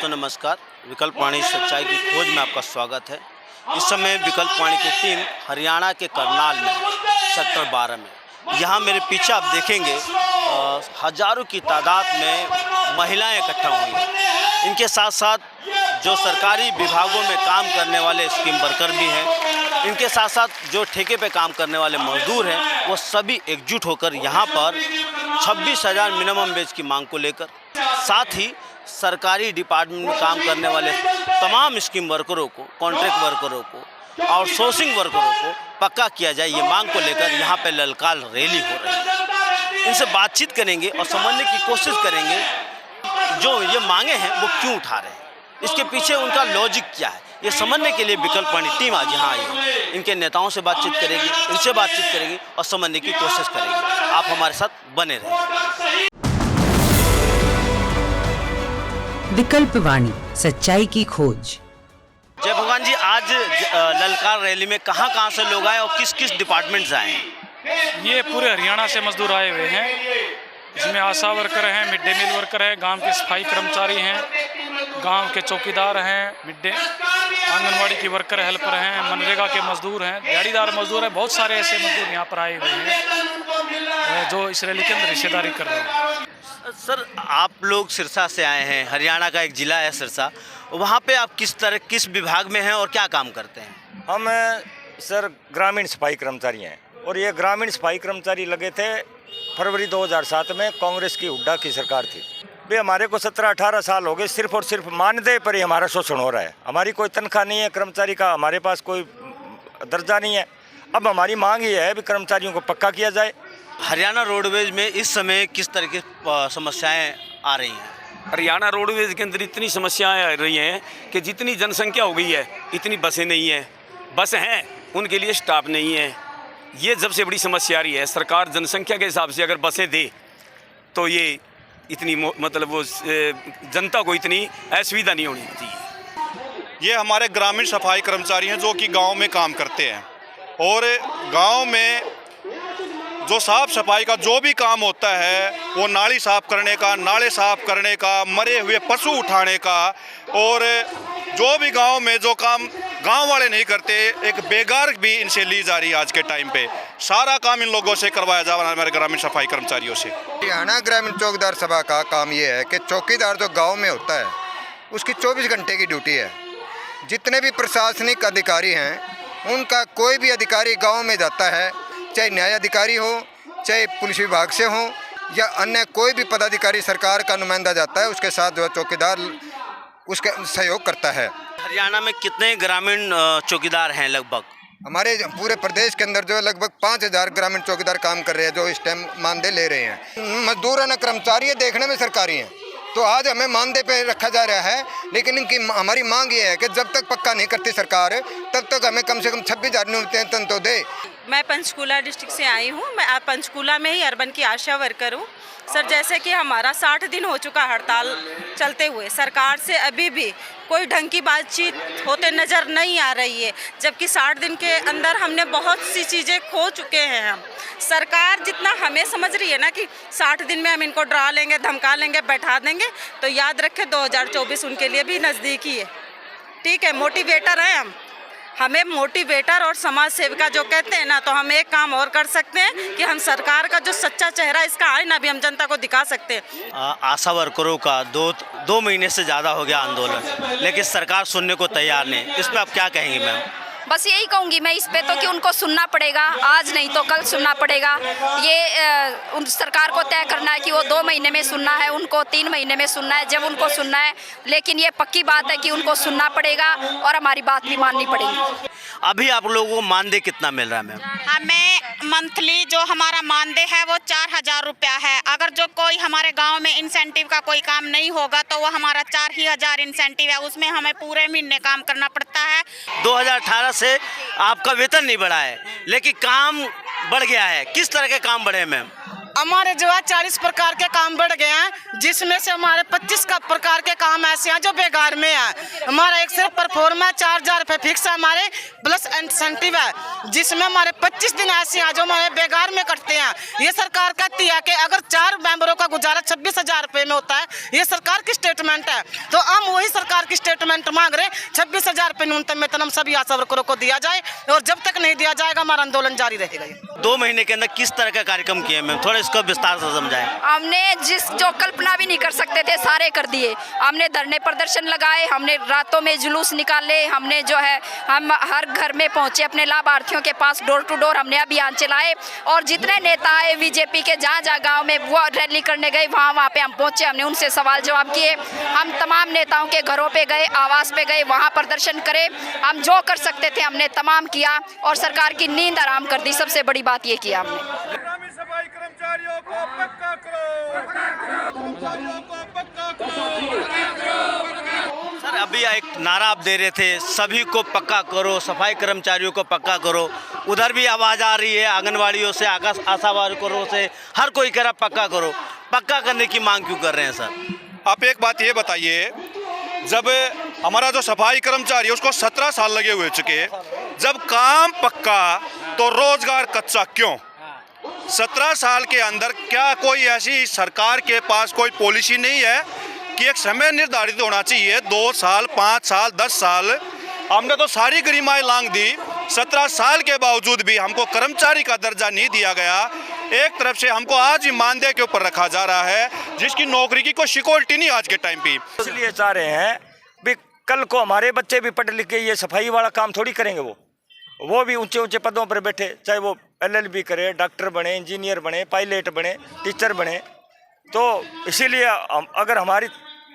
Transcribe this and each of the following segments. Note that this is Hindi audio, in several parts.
दोस्तों नमस्कार। विकल्प वाणी सच्चाई की खोज में आपका स्वागत है। इस समय विकल्प वाणी की टीम हरियाणा के करनाल में सेक्टर 12 में। यहाँ मेरे पीछे आप देखेंगे हजारों की तादाद में महिलाएं इकट्ठा हुई हैं। इनके साथ साथ जो सरकारी विभागों में काम करने वाले स्कीम वर्कर भी हैं, इनके साथ साथ जो ठेके पे काम करने वाले मजदूर हैं, वो सभी एकजुट होकर यहाँ पर 26,000 मिनिमम वेज की मांग को लेकर, साथ ही सरकारी डिपार्टमेंट में काम करने वाले तमाम स्कीम वर्करों को, कॉन्ट्रैक्ट वर्करों को, आउटसोर्सिंग वर्करों को पक्का किया जाए, ये मांग को लेकर यहाँ पे ललकार रैली हो रही है। इनसे बातचीत करेंगे और समझने की कोशिश करेंगे जो ये मांगे हैं वो क्यों उठा रहे हैं, इसके पीछे उनका लॉजिक क्या है, ये समझने के लिए विकल्प वाणी टीम आज यहाँ आई है। इनके नेताओं से बातचीत करेगी, इनसे बातचीत करेगी और समझने की कोशिश करेगी। आप हमारे साथ बने रहें। विकल्प वाणी सच्चाई की खोज। जय भगवान जी, आज ललकार रैली में कहाँ से लोग आए और किस किस डिपार्टमेंट से आए हैं? ये पूरे हरियाणा से मजदूर आए हुए हैं। इसमें आशा वर्कर हैं, मिड डे मील वर्कर हैं, गांव के सफाई कर्मचारी हैं, गांव के चौकीदार हैं, आंगनवाड़ी की वर्कर हेल्पर हैं, मनरेगा के मजदूर हैं, दिहाड़ीदार मजदूर हैं। बहुत सारे ऐसे मजदूर यहाँ पर आए हुए हैं जो इस रैली के अंदर हिस्सेदारी कर रहे हैं। सर, आप लोग सिरसा से आए हैं, हरियाणा का एक ज़िला है सिरसा, वहाँ पे आप किस विभाग में हैं और क्या काम करते हैं? हम सर ग्रामीण सफाई कर्मचारी हैं और ये ग्रामीण सफाई कर्मचारी लगे थे फरवरी 2007 में। कांग्रेस की हुड्डा की सरकार थी। भाई हमारे को 17-18 साल हो गए, सिर्फ और सिर्फ मानदेय पर ही हमारा शोषण हो रहा है। हमारी कोई तनख्वाह नहीं है कर्मचारी का, हमारे पास कोई दर्जा नहीं है। अब हमारी मांग ये है कि कर्मचारियों को पक्का किया जाए। हरियाणा रोडवेज में इस समय किस तरह की समस्याएं आ रही हैं? हरियाणा रोडवेज के अंदर इतनी समस्याएं आ रही हैं कि जितनी जनसंख्या हो गई है इतनी बसें नहीं हैं, बस हैं उनके लिए स्टाफ नहीं है। ये सबसे बड़ी समस्या आ रही है। सरकार जनसंख्या के हिसाब से अगर बसें दे तो ये इतनी मतलब वो जनता को इतनी असुविधा नहीं होनी चाहिए। ये हमारे ग्रामीण सफाई कर्मचारी हैं जो कि गांव में काम करते हैं और गांव में जो साफ सफाई का जो भी काम होता है, वो नाली साफ़ करने का, नाले साफ़ करने का, मरे हुए पशु उठाने का, और जो भी गांव में जो काम गांव वाले नहीं करते, एक बेगार भी इनसे ली जा रही है। आज के टाइम पे सारा काम इन लोगों से करवाया जा रहा है, हमारे ग्रामीण सफाई कर्मचारियों से। हरियाणा ग्रामीण चौकीदार सभा का काम ये है कि चौकीदार जो गाँव में होता है उसकी 24 घंटे की ड्यूटी है। जितने भी प्रशासनिक अधिकारी हैं, उनका कोई भी अधिकारी गाँव में जाता है, चाहे न्याय अधिकारी हो, चाहे पुलिस विभाग से हो या अन्य कोई भी पदाधिकारी सरकार का नुमाइंदा जाता है, उसके साथ जो है चौकीदार उसके सहयोग करता है। हरियाणा में कितने ग्रामीण चौकीदार हैं? लगभग हमारे पूरे प्रदेश के अंदर जो है लगभग 5,000 ग्रामीण चौकीदार काम कर रहे हैं, जो इस टाइम मानदेय ले रहे हैं। मजदूर है ना कर्मचारी है, देखने में सरकारी हैं, तो आज हमें मानदेय पे रखा जा रहा है। लेकिन इनकी हमारी मांग ये है कि जब तक पक्का नहीं करती सरकार, तब तक हमें कम से कम 26,000 न्यूनतम तो दे। मैं पंचकूला डिस्ट्रिक्ट से आई हूँ। मैं पंचकूला में ही अर्बन की आशा वर्कर हूँ। सर, जैसे कि हमारा 60 दिन हो चुका हड़ताल चलते हुए, सरकार से अभी भी कोई ढंग की बातचीत होते नज़र नहीं आ रही है, जबकि 60 दिन के अंदर हमने बहुत सी चीज़ें खो चुके हैं। हम सरकार जितना हमें समझ रही है ना कि 60 दिन में हम इनको डरा लेंगे, धमका लेंगे, बैठा देंगे, तो याद रखें 2024 उनके लिए भी नज़दीकी है। ठीक है, मोटिवेटर हैं हमें मोटिवेटर और समाज सेविका जो कहते हैं ना, तो हम एक काम और कर सकते हैं कि हम सरकार का जो सच्चा चेहरा इसका आईना भी हम जनता को दिखा सकते हैं। आशा वर्करों का दो महीने से ज़्यादा हो गया आंदोलन, लेकिन सरकार सुनने को तैयार नहीं। इस पर आप क्या कहेंगी मैम? बस यही कहूँगी मैं इस पे तो कि उनको सुनना पड़ेगा, आज नहीं तो कल सुनना पड़ेगा। ये उन सरकार को तय करना है कि वो 2 महीने में सुनना है, उनको 3 महीने में सुनना है, जब उनको सुनना है। लेकिन ये पक्की बात है कि उनको सुनना पड़ेगा और हमारी बात भी माननी पड़ेगी। अभी आप लोगों को मानदेय कितना मिल रहा है मैम? हमें मंथली जो हमारा मानदेय है वो 4,000 रुपया है। अगर जो कोई हमारे गांव में इंसेंटिव का कोई काम नहीं होगा तो वो हमारा 4,000 इंसेंटिव है, उसमें हमें पूरे महीने काम करना पड़ता है। 2018 से आपका वेतन नहीं बढ़ा है, लेकिन काम बढ़ गया है। किस तरह के काम बढ़े हैं मैम? हमारे जो है 40 प्रकार के काम बढ़ गए हैं, जिसमें से हमारे 25 का प्रकार के काम ऐसे हैं जो बेकार में है। हमारा एक सिर्फ परफॉर्मा 4000 रुपये फिक्स है हमारे, प्लस इंसेंटिव है, जिसमें हमारे 25 दिन ऐसे हैं जो हमारे बेकार में कटते हैं। ये सरकार कहती है कि अगर 4 मेंबरों का गुजारा 26,000 रुपये में होता है, ये सरकार की स्टेटमेंट है, तो हम वही सरकार की स्टेटमेंट मांग रहे हैं। 26,000 रुपये न्यूनतम वेतन हम सभी आशा वर्करों को दिया जाए, और जब तक नहीं दिया जाएगा हमारा आंदोलन जारी रहेगा। 2 महीने के अंदर किस तरह का कार्यक्रम किए मैम, थोड़ा इसको विस्तार से समझाएं। हमने जो कल्पना भी नहीं कर सकते थे सारे कर दिए। हमने धरने प्रदर्शन लगाए, हमने रातों में जुलूस निकाले, हमने जो है हम हर घर में पहुंचे, अपने लाभार्थियों के पास डोर टू डोर हमने अभियान चलाए, और जितने नेता आए बीजेपी के जहाँ जहाँ गाँव में वो रैली करने गए वहाँ पे हम पहुँचे, हमने उनसे सवाल जवाब किए। हम तमाम नेताओं के घरों पे गए, आवास पे गए, वहाँ प्रदर्शन करे, हम जो कर सकते थे हमने तमाम किया, और सरकार की नींद आराम कर दी। सबसे बड़ी बात ये किया हमने। ग्रामीण सफाई कर्मचारियों को पक्का करो, कर्मचारियों को पक्का करो। सर अभी एक नारा आप दे रहे थे, सभी को पक्का करो, सफाई कर्मचारियों को पक्का करो। उधर भी आवाज़ आ रही है आंगनवाड़ियों से, आशा वर्करों से, हर कोई कह रहा पक्का करो। पक्का करने की मांग क्यों कर रहे हैं सर? आप एक बात ये बताइए, जब हमारा जो सफाई कर्मचारी है उसको 17 साल लगे हुए चुके, जब काम पक्का तो रोजगार कच्चा क्यों? 17 साल के अंदर क्या कोई ऐसी सरकार के पास कोई पॉलिसी नहीं है कि एक समय निर्धारित होना चाहिए, 2 साल, 5 साल, 10 साल? हमने तो सारी गरिमाएं लांघ दी, 17 साल के बावजूद भी हमको कर्मचारी का दर्जा नहीं दिया गया। एक तरफ से हमको आज ही मानदेय के ऊपर रखा जा रहा है, जिसकी नौकरी की कोई सिक्योरिटी नहीं आज के टाइम पे। इसलिए चाह रहे हैं भी कल को हमारे बच्चे भी पढ़ लिख के ये सफाई वाला काम थोड़ी करेंगे, वो भी ऊंचे ऊंचे पदों पर बैठे, चाहे वो LLB करे, डॉक्टर बने, इंजीनियर बने, पायलट बने, टीचर बने। तो इसीलिए अगर हमारी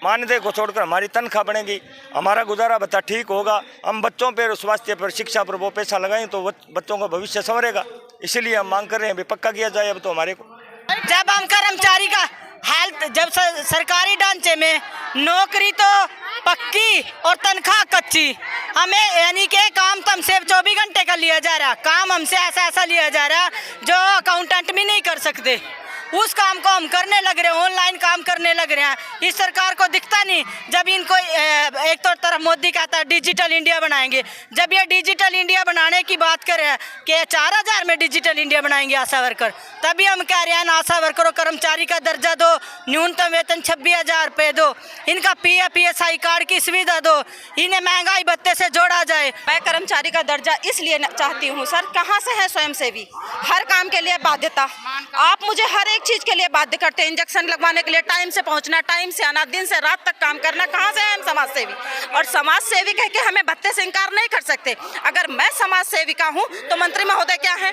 मानदेय को छोड़कर हमारी तनख्वाह बढ़ेगी, हमारा गुजारा भत्ता ठीक होगा, हम बच्चों पर, स्वास्थ्य पर, शिक्षा पर वो पैसा लगाएं तो बच्चों का भविष्य संवरेगा। इसीलिए हम मांग कर रहे हैं भी पक्का किया जाए अब तो हमारे को। जब हम कर्मचारी का हेल्थ, जब सरकारी ढांचे में नौकरी तो पक्की और तनख्वाह कच्ची, हमें यानी कि काम तो हमसे 24 घंटे का लिया जा रहा, काम हमसे ऐसा लिया जा रहा जो अकाउंटेंट भी नहीं कर सकते। उस काम को हम करने लग रहे हैं, ऑनलाइन काम करने लग रहे हैं। इस सरकार को दिखता नहीं, जब इनको एक तो तरफ मोदी कहता है डिजिटल इंडिया बनाएंगे, जब ये डिजिटल इंडिया बनाने की बात कर रहे हैं कि 4000 में डिजिटल इंडिया बनाएंगे आशा वर्कर, तभी हम कह रहे हैं आशा वर्करों कर्मचारी का दर्जा दो, न्यूनतम वेतन 26,000 रुपये दो, इनका PF PSI कार्ड की सुविधा दो, इन्हें महंगाई भत्ते से जोड़ा जाए। मैं कर्मचारी का दर्जा इसलिए चाहती हूँ सर, कहाँ से है स्वयंसेवी, हर काम के लिए बाध्यता, आप मुझे हर एक चीज के लिए बाध्य करते हैं। इंजेक्शन लगवाने के लिए टाइम से पहुंचना, टाइम से आना, दिन से रात तक काम करना, कहाँ से है हम समाज सेवी? और समाज सेवी कह के हमें भत्ते से इनकार नहीं कर सकते। अगर मैं समाज सेविका हूँ तो मंत्री महोदय क्या है,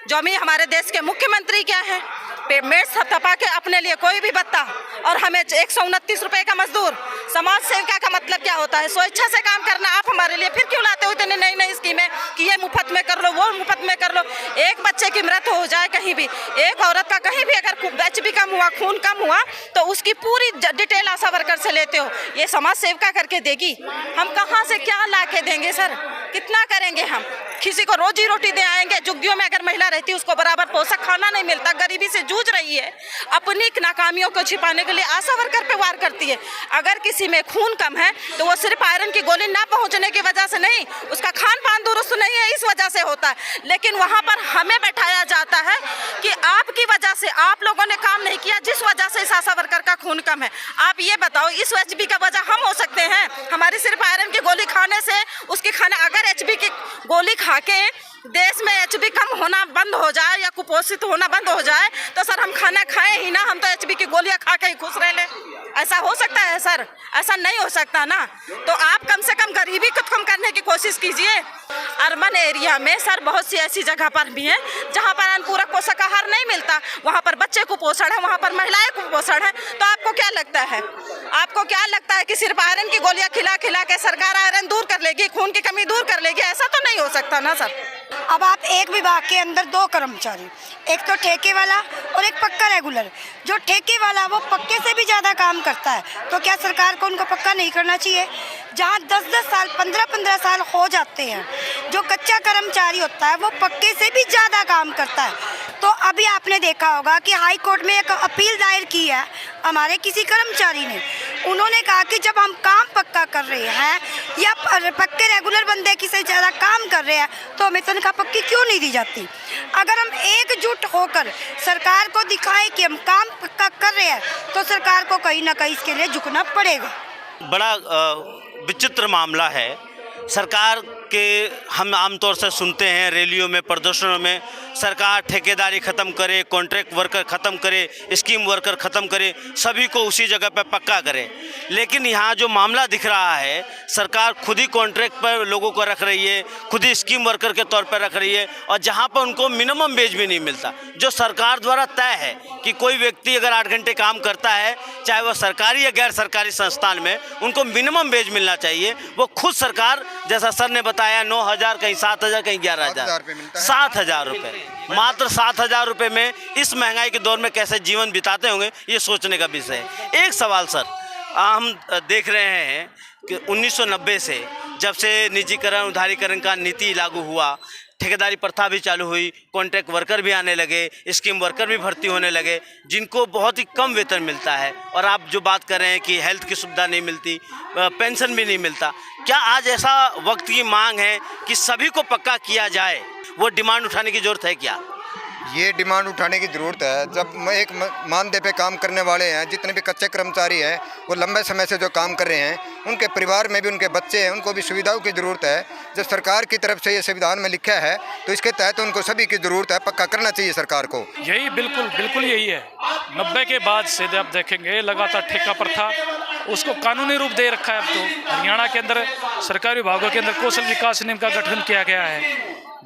जो भी हमारे देश के मुख्यमंत्री क्या है, पेमेंट थपथपा के अपने लिए कोई भी भत्ता, और हमें 129 रुपए का मजदूर। समाज सेविका का मतलब क्या होता है? स्वेच्छा से काम करना। आप हमारे लिए फिर क्यों लाते हो इतने नई नई स्कीमें कि ये मुफ्त में कर लो, वो मुफ्त में कर लो? एक बच्चे की मृत्यु हो जाए कहीं भी, एक औरत का कहीं भी अगर HB कम हुआ, खून कम हुआ, तो उसकी पूरी डिटेल आशा वर्कर से लेते हो। ये समाज सेविका करके देगी? हम कहाँ से क्या ला के देंगे सर? कितना करेंगे हम? किसी को रोजी रोटी दे आएंगे? झुग्गियों में अगर महिला रहती है उसको बराबर पोषक खाना नहीं मिलता, गरीबी से जूझ रही है, अपनी नाकामियों को छिपाने के लिए आशा वर्कर पे वार करती है। अगर किसी में खून कम है तो वो सिर्फ आयरन की गोली ना पहुंचने की वजह से नहीं, उसका खान पान दुरुस्त नहीं है, इस वजह से होता है। लेकिन वहाँ पर हमें बैठाया जाता है कि आपकी वजह से, आप लोगों ने काम नहीं किया जिस वजह से इस आशा वर्कर का खून कम है। आप ये बताओ, इस HB का वजह हम हो सकते हैं? हमारी सिर्फ आयरन की गोली खाने से उसकी खाना, अगर HB की गोली खा के देश में HB कम होना बंद हो जाए या कुपोषित होना बंद हो जाए तो सर हम खाना खाएं ही ना, हम तो HB की गोलियां खा के ही खुश रह लें। ऐसा हो सकता है सर? ऐसा नहीं हो सकता ना। तो आप कम से कम गरीबी को कम करने की कोशिश कीजिए। अर्बन एरिया में सर बहुत सी ऐसी जगह पर भी हैं जहाँ पर अनुपूरक पोषक आहार नहीं मिलता, वहाँ पर बच्चे कुपोषण है, वहाँ पर महिलाएं कुपोषण है। तो आपको क्या लगता है, आपको क्या लगता है कि सिर्फ आयरन की गोलियां खिला खिला के सरकार आयरन दूर कर लेगी, खून की कमी दूर कर लेगी? ऐसा तो नहीं हो सकता ना सर। अब आप एक विभाग के अंदर 2 कर्मचारी, एक तो ठेके वाला और एक पक्का रेगुलर। जो ठेके वाला वो पक्के से भी ज़्यादा काम करता है, तो क्या सरकार को उनको पक्का नहीं करना चाहिए? जहाँ 10-10 साल, 15-15 साल हो जाते हैं, जो कच्चा कर्मचारी होता है वो पक्के से भी ज़्यादा काम करता है। तो अभी आपने देखा होगा कि हाई कोर्ट में एक अपील दायर की है हमारे किसी कर्मचारी ने। उन्होंने कहा कि जब हम काम पक्का कर रहे हैं या पक्के रेगुलर बंदे की से ज़्यादा काम कर रहे हैं तो हमें तनख्वाह पक्की क्यों नहीं दी जाती। अगर हम एकजुट होकर सरकार को दिखाएं कि हम काम पक्का कर रहे हैं तो सरकार को कहीं ना कहीं इसके लिए झुकना पड़ेगा। बड़ा विचित्र मामला है। सरकार के हम आमतौर से सुनते हैं रैलियों में, प्रदर्शनों में, सरकार ठेकेदारी ख़त्म करे, कॉन्ट्रैक्ट वर्कर ख़त्म करे, स्कीम वर्कर ख़त्म करे, सभी को उसी जगह पर पक्का करे। लेकिन यहाँ जो मामला दिख रहा है, सरकार खुद ही कॉन्ट्रैक्ट पर लोगों को रख रही है, खुद ही स्कीम वर्कर के तौर पर रख रही है, और जहाँ पर उनको मिनिमम वेज भी नहीं मिलता। जो सरकार द्वारा तय है कि कोई व्यक्ति अगर 8 घंटे काम करता है, चाहे वह सरकारी या गैर सरकारी संस्थान में, उनको मिनिमम वेज मिलना चाहिए। वो खुद सरकार, जैसा सर ने बताया, 9,000, कहीं 7,000, कहीं 11,000, 7,000 रुपये, मात्र 7,000 रुपये में इस महंगाई के दौर में कैसे जीवन बिताते होंगे, ये सोचने का विषय है। एक सवाल सर, हम देख रहे हैं कि 1990 से जब से निजीकरण उदारीकरण का नीति लागू हुआ, ठेकेदारी प्रथा भी चालू हुई, कॉन्ट्रैक्ट वर्कर भी आने लगे, स्कीम वर्कर भी भर्ती होने लगे, जिनको बहुत ही कम वेतन मिलता है। और आप जो बात कर रहे हैं कि हेल्थ की सुविधा नहीं मिलती, पेंशन भी नहीं मिलता, क्या आज ऐसा वक्त की मांग है कि सभी को पक्का किया जाए? वो डिमांड उठाने की ज़रूरत है क्या? ये डिमांड उठाने की ज़रूरत है। जब एक मानदेय पे काम करने वाले हैं, जितने भी कच्चे कर्मचारी हैं, वो लंबे समय से जो काम कर रहे हैं, उनके परिवार में भी उनके बच्चे हैं, उनको भी सुविधाओं की ज़रूरत है। जब सरकार की तरफ से ये संविधान में लिखा है तो इसके तहत उनको सभी की ज़रूरत है, पक्का करना चाहिए सरकार को। यही बिल्कुल यही है। 90 के बाद से आप देखेंगे लगातार ठेका प्रथा, उसको कानूनी रूप दे रखा है। अब तो हरियाणा के अंदर सरकारी विभागों के अंदर कौशल विकास निगम का गठन किया गया है,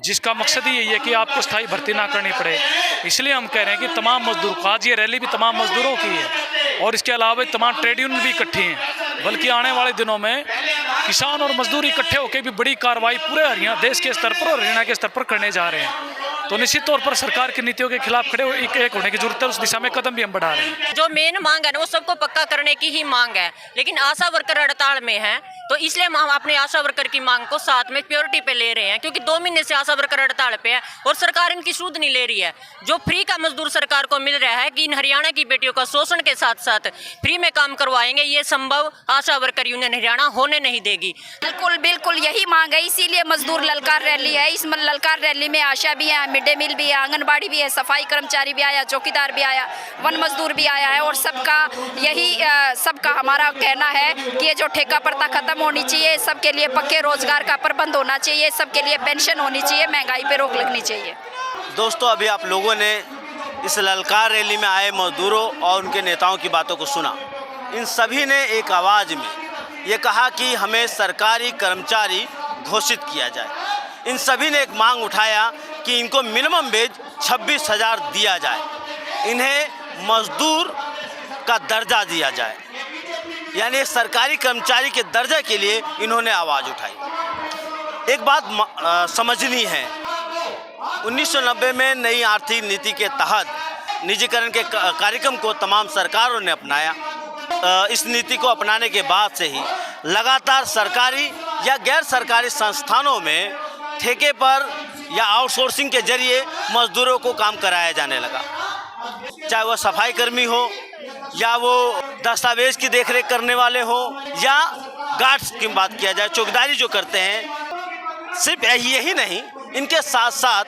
जिसका मकसद ही यही है कि आपको स्थायी भर्ती ना करनी पड़े। इसलिए हम कह रहे हैं कि तमाम मजदूर को, आज ये रैली भी तमाम मजदूरों की है और इसके अलावा तमाम ट्रेड यूनियन भी इकट्ठी हैं, बल्कि आने वाले दिनों में किसान और मजदूर इकट्ठे होकर भी बड़ी कार्रवाई पूरे हरियाणा, देश के स्तर पर और हरियाणा के स्तर पर करने जा रहे हैं। तो निश्चित तौर पर सरकार की नीतियों के खिलाफ खड़े एक होने की जरूरत है। उस दिशा में कदम भी हम बढ़ा रहे हैं। जो मेन मांग है ना, वो सबको पक्का करने की ही मांग है, लेकिन आशा वर्कर हड़ताल में है, तो इसलिए हम अपने आशा वर्कर की मांग को साथ में प्योरिटी पे ले रहे हैं, क्योंकि 2 महीने से आशा वर्कर हड़ताल पे है और सरकार इनकी सूद नहीं ले रही है। जो फ्री का मजदूर सरकार को मिल रहा है कि इन हरियाणा की बेटियों का शोषण के साथ साथ फ्री में काम करवाएंगे, ये संभव आशा वर्कर यूनियन हरियाणा होने नहीं देगी। बिल्कुल यही मांग है, इसीलिए मजदूर ललकार रैली है। इस ललकार रैली में आशा भी है, मिड डे मील भी है, आंगनबाड़ी भी है, सफाई कर्मचारी भी आया, चौकीदार भी आया, वन मजदूर भी आया है, और सबका हमारा कहना है कि ये जो ठेका प्रथा खत्म होनी चाहिए, सबके लिए पक्के रोजगार का प्रबंध होना चाहिए, सबके लिए पेंशन होनी चाहिए, महंगाई पे रोक लगनी चाहिए। दोस्तों, अभी आप लोगों ने इस ललकार रैली में आए मजदूरों और उनके नेताओं की बातों को सुना। इन सभी ने एक आवाज़ में ये कहा कि हमें सरकारी कर्मचारी घोषित किया जाए। इन सभी ने एक मांग उठाया कि इनको मिनिमम वेज 26,000 दिया जाए, इन्हें मजदूर का दर्जा दिया जाए, यानी सरकारी कर्मचारी के दर्जे के लिए इन्होंने आवाज़ उठाई। एक बात समझनी है, 1990 में नई आर्थिक नीति के तहत निजीकरण के कार्यक्रम को तमाम सरकारों ने अपनाया। इस नीति को अपनाने के बाद से ही लगातार सरकारी या गैर सरकारी संस्थानों में ठेके पर या आउटसोर्सिंग के जरिए मजदूरों को काम कराया जाने लगा, चाहे वह सफाई कर्मी हो या वो दस्तावेज की देखरेख करने वाले हो या गार्ड्स की बात किया जाए, चौकीदारी जो करते हैं। सिर्फ यही नहीं, इनके साथ साथ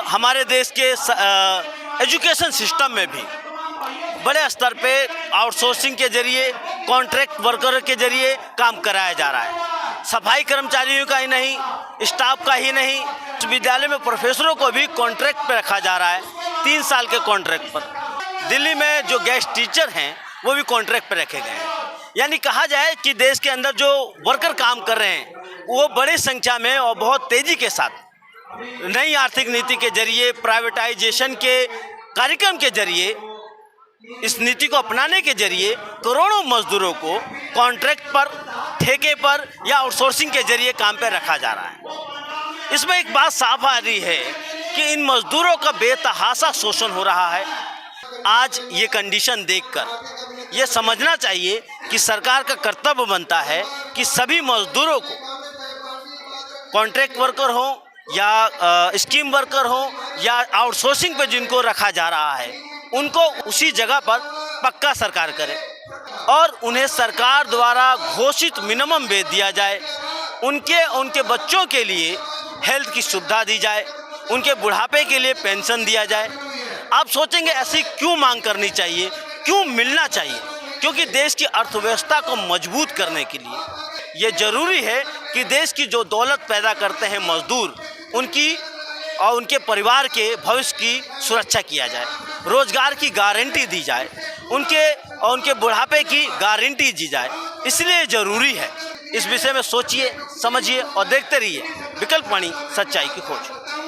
हमारे देश के एजुकेशन सिस्टम में भी बड़े स्तर पे आउटसोर्सिंग के जरिए, कॉन्ट्रैक्ट वर्कर के जरिए काम कराया जा रहा है। सफाई कर्मचारियों का ही नहीं, स्टाफ का ही नहीं, विद्यालय में प्रोफेसरों को भी कॉन्ट्रैक्ट पे रखा जा रहा है, 3 साल के कॉन्ट्रैक्ट पर। दिल्ली में जो गेस्ट टीचर हैं वो भी कॉन्ट्रैक्ट पे रखे गए हैं। यानी कहा जाए कि देश के अंदर जो वर्कर काम कर रहे हैं वो बड़ी संख्या में और बहुत तेज़ी के साथ नई आर्थिक नीति के जरिए, प्राइवेटाइजेशन के कार्यक्रम के जरिए, इस नीति को अपनाने के जरिए करोड़ों मजदूरों को कॉन्ट्रैक्ट पर, ठेके पर या आउटसोर्सिंग के जरिए काम पर रखा जा रहा है। इसमें एक बात साफ आ रही है कि इन मजदूरों का बेतहाशा शोषण हो रहा है। आज ये कंडीशन देखकर ये समझना चाहिए कि सरकार का कर्तव्य बनता है कि सभी मजदूरों को, कॉन्ट्रैक्ट वर्कर हो या स्कीम वर्कर हो या आउटसोर्सिंग पे जिनको रखा जा रहा है, उनको उसी जगह पर पक्का सरकार करे और उन्हें सरकार द्वारा घोषित मिनिमम वेतन दिया जाए। उनके बच्चों के लिए हेल्थ की सुविधा दी जाए, उनके बुढ़ापे के लिए पेंशन दिया जाए। आप सोचेंगे ऐसी क्यों मांग करनी चाहिए, क्यों मिलना चाहिए? क्योंकि देश की अर्थव्यवस्था को मजबूत करने के लिए ये ज़रूरी है कि देश की जो दौलत पैदा करते हैं मजदूर, उनकी और उनके परिवार के भविष्य की सुरक्षा किया जाए, रोजगार की गारंटी दी जाए, उनके बुढ़ापे की गारंटी दी जाए। इसलिए ज़रूरी है। इस विषय में सोचिए, समझिए और देखते रहिए विकल्प वाणी, सच्चाई की खोज।